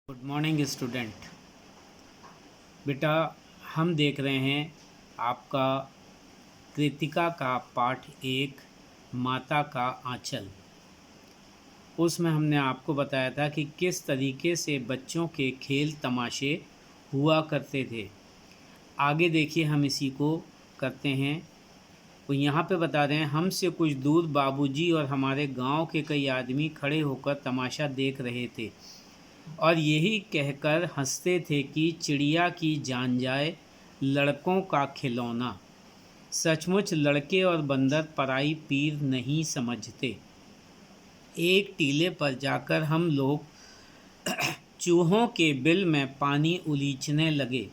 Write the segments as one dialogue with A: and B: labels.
A: Good morning student. बेटा, हम देख रहे हैं आपका कृतिका का पाठ 1 माता का आंचल। उसमें हमने आपको बताया था कि किस तरीके से बच्चों के खेल तमाशे हुआ करते थे। आगे देखिए, हम इसी को करते हैं। तो यहाँ पे बता रहे हैं, हमसे कुछ दूर बाबूजी और हमारे गांव के कई आदमी खड़े होकर तमाशा देख रहे थे और यही कहकर हंसते थे कि चिड़िया की जान जाए लड़कों का खिलौना। सचमुच लड़के और बंदर पराई पीर नहीं समझते। एक टीले पर जाकर हम लोग चूहों के बिल में पानी उलीचने लगे।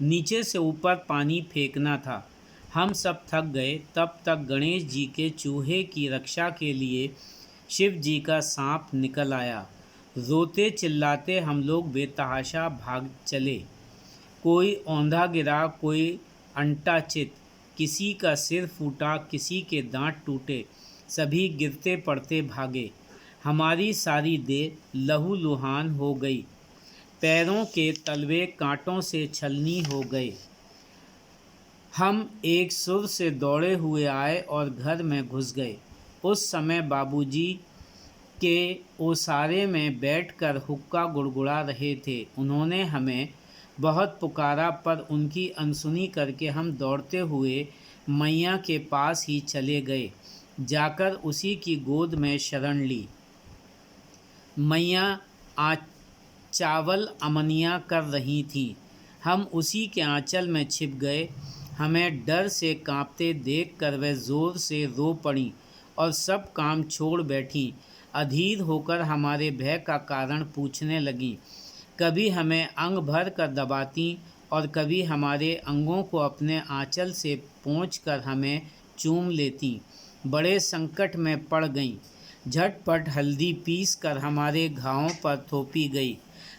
A: नीचे से ऊपर पानी फेंकना था। हम सब थक गए। तब तक गणेश जी के चूहे की रक्षा के लिए शिव जी का सांप निकल आया। रोते चिल्लाते हम लोग बेतहाशा भाग चले। कोई औंधा गिरा, कोई अंटा चित, किसी का सिर फूटा, किसी के दांत टूटे, सभी गिरते पड़ते भागे। हमारी सारी देह लहूलुहान हो गई। पैरों के तलवे कांटों से छलनी हो गए। हम एक सुर से दौड़े हुए आए और घर में घुस गए। उस समय बाबूजी के ओसारे में बैठकर हुक्का गुड़गुड़ा रहे थे। उन्होंने हमें बहुत पुकारा, पर उनकी अनसुनी करके हम दौड़ते हुए मैया के पास ही चले गए। जाकर उसी की गोद में शरण ली। मैया चावल अमनिया कर रही थीं। हम उसी के आंचल में छिप गए। हमें डर से कांपते देखकर वह ज़ोर से रो पड़ीं और सब काम छोड़ बैठीं। अधीर होकर हमारे भय का कारण पूछने लगीं। कभी हमें अंग भर कर दबातीं और कभी हमारे अंगों को अपने आंचल से पोंछकर हमें चूम लेतीं। बड़े संकट में पड़ गईं। झटपट हल्दी पीस कर हमारे घावों पर थोपी गई।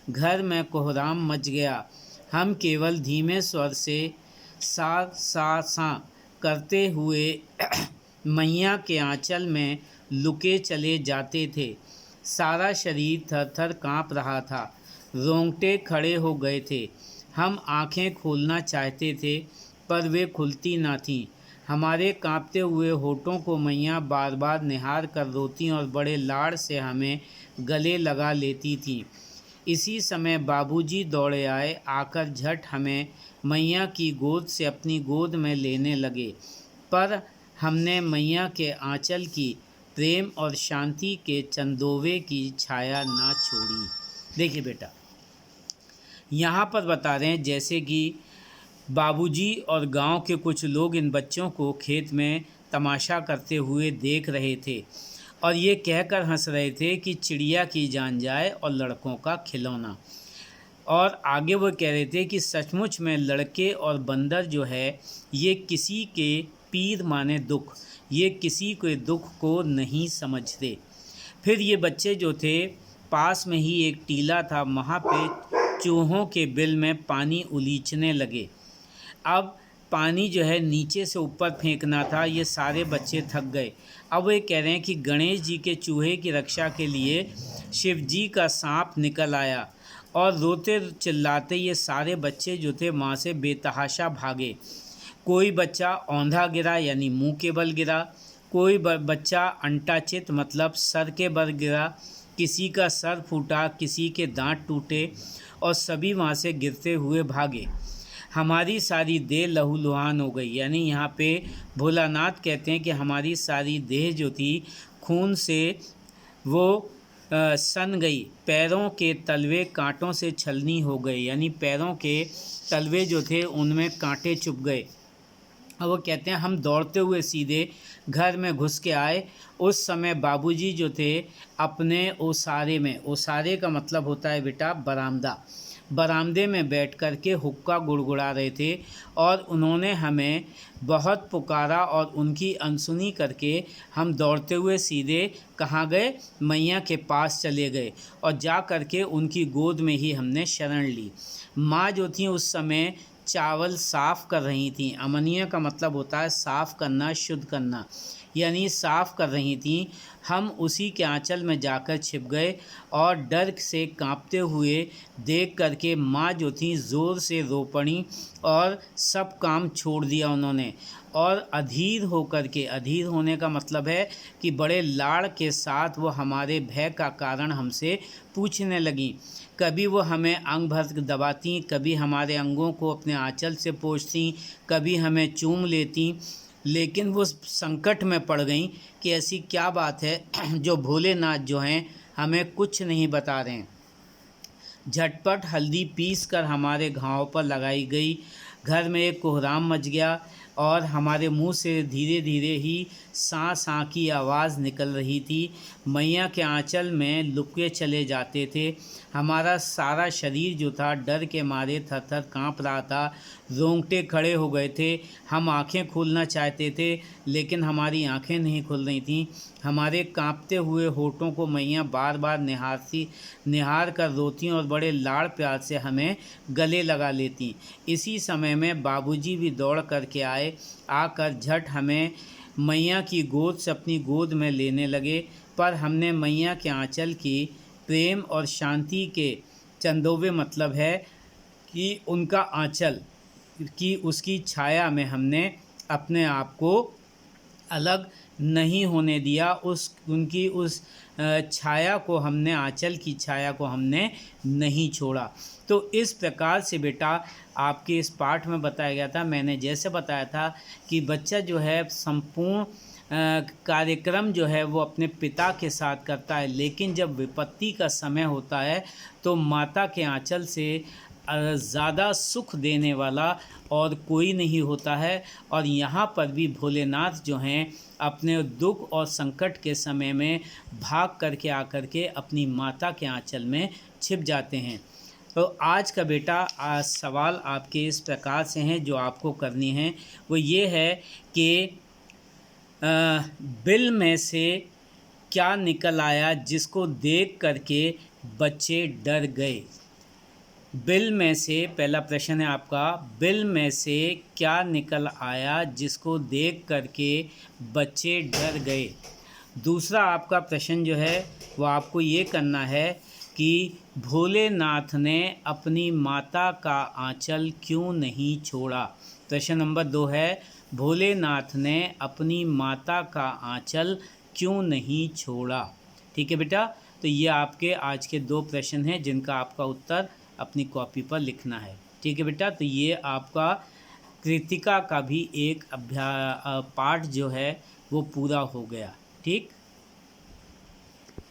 A: घर में कोहराम मच गया। हम केवल धीमे स्वर से सा सा सा करते हुए मैया के आंचल में लुके चले जाते थे। सारा शरीर थर-थर काँप रहा था। रोंगटे खड़े हो गए थे। हम आंखें खोलना चाहते थे, पर वे खुलती ना थीं। हमारे कांपते हुए होठों को मैया बार बार निहार कर रोती और बड़े लाड़ से हमें गले लगा लेती थीं। इसी समय बाबूजी दौड़े आए। आकर झट हमें मैया की गोद से अपनी गोद में लेने लगे, पर हमने मैया के आंचल की प्रेम और शांति के चंदोवे की छाया ना छोड़ी। देखिए बेटा, यहाँ पर बता रहे हैं जैसे कि बाबूजी और गांव के कुछ लोग इन बच्चों को खेत में तमाशा करते हुए देख रहे थे और ये कहकर हंस रहे थे कि चिड़िया की जान जाए और लड़कों का खिलौना। और आगे वो कह रहे थे कि सचमुच में लड़के और बंदर जो है, ये किसी के पीर माने दुख, ये किसी के दुख को नहीं समझते। फिर ये बच्चे जो थे, पास में ही एक टीला था, वहाँ पे चूहों के बिल में पानी उलीचने लगे। अब पानी जो है नीचे से ऊपर फेंकना था। ये सारे बच्चे थक गए। अब वे कह रहे हैं कि गणेश जी के चूहे की रक्षा के लिए शिव जी का सांप निकल आया और रोते चिल्लाते ये सारे बच्चे जो थे वहाँ से बेतहाशा भागे। कोई बच्चा औंधा गिरा, यानी मुंह के बल गिरा। कोई बच्चा अंटाचित मतलब सर के बल गिरा। किसी का सर फूटा, किसी के दांत टूटे और सभी वहाँ से गिरते हुए भागे। हमारी सारी देह लहूलुहान हो गई। यानी यहाँ पे भोलानाथ कहते हैं कि हमारी सारी देह जो थी खून से वो सन गई। पैरों के तलवे कांटों से छलनी हो गए, यानी पैरों के तलवे जो थे उनमें कांटे चुभ गए। और वो कहते हैं हम दौड़ते हुए सीधे घर में घुस के आए। उस समय बाबूजी जो थे अपने ओसारे में, ओसारे का मतलब होता है बेटा बरामदा, बरामदे में बैठ कर के हुक्का गुड़गुड़ा रहे थे और उन्होंने हमें बहुत पुकारा और उनकी अनसुनी करके हम दौड़ते हुए सीधे कहाँ गए, मैया के पास चले गए और जा कर के उनकी गोद में ही हमने शरण ली। माँ जो थी उस समय चावल साफ़ कर रही थीं। अमनिया का मतलब होता है साफ़ करना, शुद्ध करना। यानी साफ कर रही थीं। हम उसी के आंचल में जाकर छिप गए और डर से कांपते हुए देख करके माँ जो थी ज़ोर से रो पड़ी और सब काम छोड़ दिया उन्होंने। और अधीर होकर के, अधीर होने का मतलब है कि बड़े लाड़ के साथ वो हमारे भय का कारण हमसे पूछने लगीं। कभी वो हमें अंग भर दबाती, कभी हमारे अंगों को अपने आंचल से पोंछतीं, कभी हमें चूम लेतीं। लेकिन वो संकट में पड़ गईं कि ऐसी क्या बात है जो भोलेनाथ जो हैं हमें कुछ नहीं बता रहे हैं। झटपट हल्दी पीस कर हमारे घाव पर लगाई गई। घर में एक कोहराम मच गया और हमारे मुंह से धीरे धीरे ही साँ साँ की आवाज़ निकल रही थी। मैया के आंचल में लुके चले जाते थे। हमारा सारा शरीर जो था डर के मारे थर थर काँप रहा था, रोंगटे खड़े हो गए थे। हम आंखें खोलना चाहते थे लेकिन हमारी आंखें नहीं खुल रही थीं। हमारे कांपते हुए होठों को मैया बार बार निहार कर रोती और बड़े लाड़ प्यार से हमें गले लगा लेती। इसी समय में बाबूजी भी दौड़ करके आए। आकर झट हमें मैया की गोद से अपनी गोद में लेने लगे। पर हमने मैया के आंचल की प्रेम और शांति के चंदोवे, मतलब है कि उनका आंचल की उसकी छाया में हमने अपने आप को अलग नहीं होने दिया। उनकी उस छाया को हमने, आंचल की छाया को हमने नहीं छोड़ा। तो इस प्रकार से बेटा आपके इस पाठ में बताया गया था। मैंने जैसे बताया था कि बच्चा जो है संपूर्ण कार्यक्रम जो है वो अपने पिता के साथ करता है, लेकिन जब विपत्ति का समय होता है तो माता के आंचल से ज़्यादा सुख देने वाला और कोई नहीं होता है। और यहाँ पर भी भोलेनाथ जो हैं अपने दुख और संकट के समय में भाग करके आकर के अपनी माता के आंचल में छिप जाते हैं। तो आज का बेटा आज सवाल आपके इस प्रकार से हैं जो आपको करनी है। वो ये है कि बिल में से क्या निकल आया जिसको देख करके बच्चे डर गए। बिल में से, पहला प्रश्न है आपका, बिल में से क्या निकल आया जिसको देख करके बच्चे डर गए। दूसरा आपका प्रश्न जो है वो आपको ये करना है कि भोलेनाथ ने अपनी माता का आंचल क्यों नहीं छोड़ा। प्रश्न नंबर 2 है, भोलेनाथ ने अपनी माता का आंचल क्यों नहीं छोड़ा। ठीक है बेटा, तो ये आपके आज के 2 प्रश्न हैं जिनका आपका उत्तर अपनी कॉपी पर लिखना है। ठीक है बेटा, तो ये आपका कृतिका का भी एक पाठ जो है वो पूरा हो गया। ठीक।